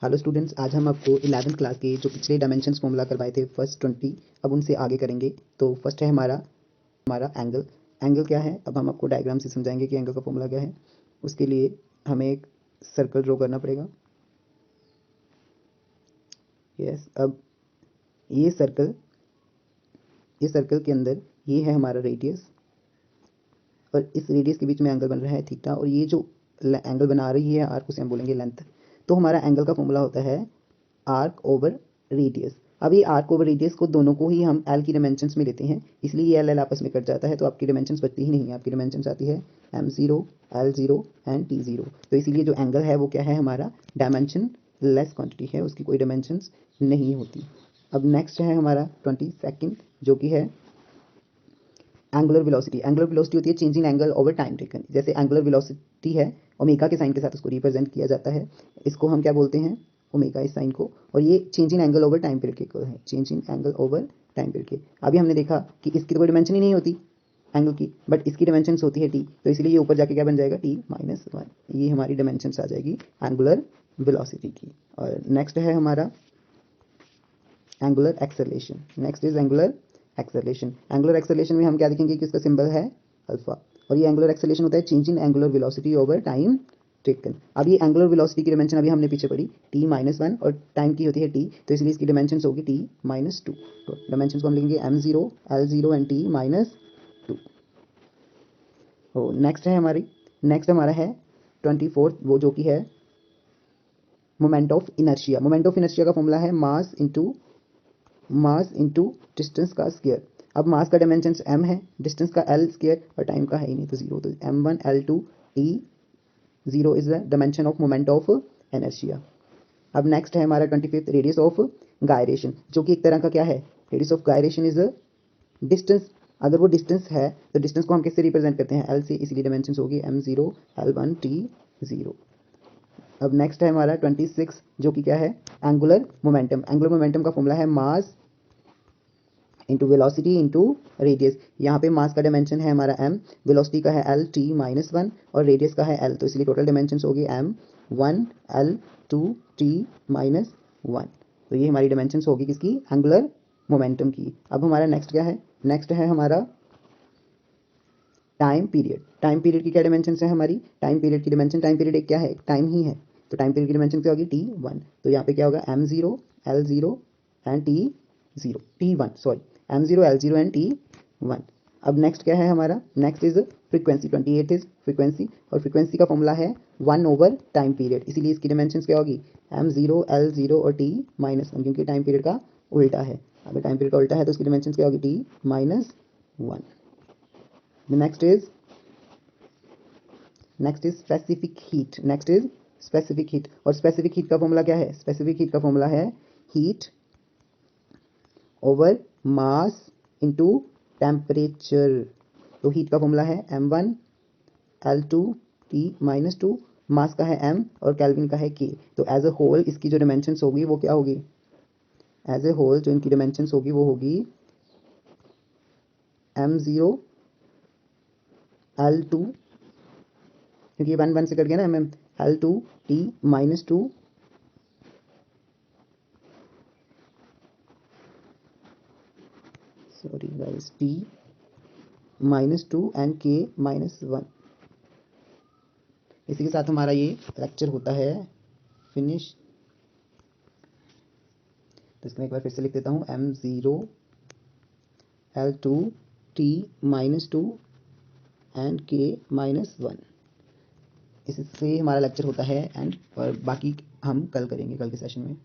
Hello students, आज हम आपको 11th क्लास के जो पिछले डायमेंशंस फॉर्मूला करवाए थे फर्स्ट 20, अब उनसे आगे करेंगे। तो फर्स्ट है हमारा एंगल। एंगल क्या है, अब हम आपको डायग्राम से समझाएंगे कि एंगल का फॉर्मूला क्या है। उसके लिए हमें एक सर्कल ड्रॉ करना पड़ेगा। अब ये सर्कल के अंदर ये है हमारा रेडियस, और इस रेडियस के बीच में एंगल बन रहा है थीटा, और ये जो एंगल बना रही है आर्क, उसे हम बोलेंगे लेंथ। तो हमारा एंगल का फॉर्मूला होता है आर्क ओवर रेडियस। अब ये आर्क ओवर रेडियस को दोनों को ही हम एल की डायमेंशंस में लेते हैं, इसलिए ये एल आपस में कट जाता है, तो आपकी डायमेंशंस बचती ही नहीं है। आपकी डायमेंशंस आती है m0, l0 एंड t0। तो इसीलिए जो एंगल है वो क्या है, हमारा डायमेंशन लेस क्वांटिटी है, उसकी कोई डायमेंशंस नहीं होती। अब नेक्स्ट है हमारा 22nd, जो कि है एंगुलर वेलोसिटी। एंगुलर वेलोसिटी होती है change in angle over time taken. जैसे एंगुलर वेलोसिटी है, ओमेगा के साइन के साथ उसको रिप्रेजेंट किया जाता है। इसको हम क्या बोलते हैं, ओमेगा इस साइन को, और ये change in angle over time period के इक्वल है, change in angle over time period के। अभी हमने देखा कि इसकी तो कोई डिमेंशन ही नहीं होती एंगल की, बट इसकी डिमेंशन होती है टी, तो इसलिए ये ऊपर जाके क्या बन जाएगा, t-1। ये हमारी डिमेंशन आ जाएगी एंगुलर वेलोसिटी की। और नेक्स्ट है हमारा angular acceleration. Next is angular acceleration. Angular acceleration में हम क्या देखेंगे कि इसका सिंबल है अल्फा, और ये एंगुलर एक्सेलरेशन होता है change in angular velocity over time taken. अब ये एंगुलर वेलोसिटी की डिमेंशन अभी हमने पीछे पढ़ी t-1, और टाइम की होती है t, तो इसलिए इसकी डिमेंशन होगी t-2। तो डिमेंशन को हम लिखेंगे m0, l0 and t-2। Next हमारा है 24th, वो जो कि है moment of inertia. Moment of inertia का फॉर्मूला है मास इंटू डिस्टेंस का स्क्वायर। अब मास का डायमेंशन m है, डिस्टेंस का l स्क्वायर, और टाइम का है ही नहीं तो 0, तो m1 l2 t0 is the dimension of moment of inertia. अब नेक्स्ट है हमारा 25th, रेडियस ऑफ गायरेशन, जो कि एक तरह का क्या है, radius of gyration is distance. अगर वो डिस्टेंस है तो डिस्टेंस को हम किससे रिप्रेजेंट करते हैं, l से, इसलिए डायमेंशन होगी m0 l1 t0। अब नेक्स्ट है हमारा 26, जो कि क्या है, एंगुलर मोमेंटम। एंगुलर मोमेंटम का फॉर्मूला है mass into velocity into radius. यहाँ पे मास का डायमेंशन है हमारा m, वेलोसिटी का है l-t-1, और रेडियस का है l, तो इसलिए टोटल डायमेंशन होगी m1 l2 t-1। तो ये हमारी डायमेंशन होगी किसकी, एंगुलर मोमेंटम की। अब हमारा नेक्स्ट क्या है, नेक्स्ट है हमारा टाइम पीरियड। टाइम पीरियड की क्या डायमेंशन है हमारी, टाइम पीरियड की डायमेंशन, टाइम पीरियड एक क्या है, टाइम ही है, तो टाइम पीरियड की डायमेंशन क्या होगी t1। तो यहाँ पे क्या होगा m0 l0 and m0 l0 and t1। अब नेक्स्ट क्या है हमारा, next is frequency. 28 is frequency, और फ्रीक्वेंसी का फॉर्मूला है 1 ओवर टाइम पीरियड, इसीलिए इसकी डायमेंशन क्या होगी m0 l0 और t-1, क्योंकि टाइम पीरियड का उल्टा है। अगर टाइम पीरियड का उल्टा है तो इसकी डायमेंशन क्या होगी t-1। Next is specific heat. और स्पेसिफिक हीट का फॉर्मूला क्या है, स्पेसिफिक हीट का फॉर्मूला है heat over mass into temperature. तो हीट का फॉर्मूला है m1 l2 t-2, मास का है m और केल्विन का है k। तो एज अ होल इसकी जो डायमेंशन होगी वो क्या होगी, एज ए होल जो इनकी डायमेंशन होगी वो होगी m0 l2, क्योंकि 1 से कट गया ना, l2 t-2 sorry guys, t-2 and k-1। इसी के साथ हमारा ये लेक्चर होता है फिनिश। तो इसमें एक बार फिर से लिख देता हूँ m0 l2 t-2 and k-1। इससे हमारा लेक्चर होता है एंड, और बाकी हम कल करेंगे, कल के सेशन में।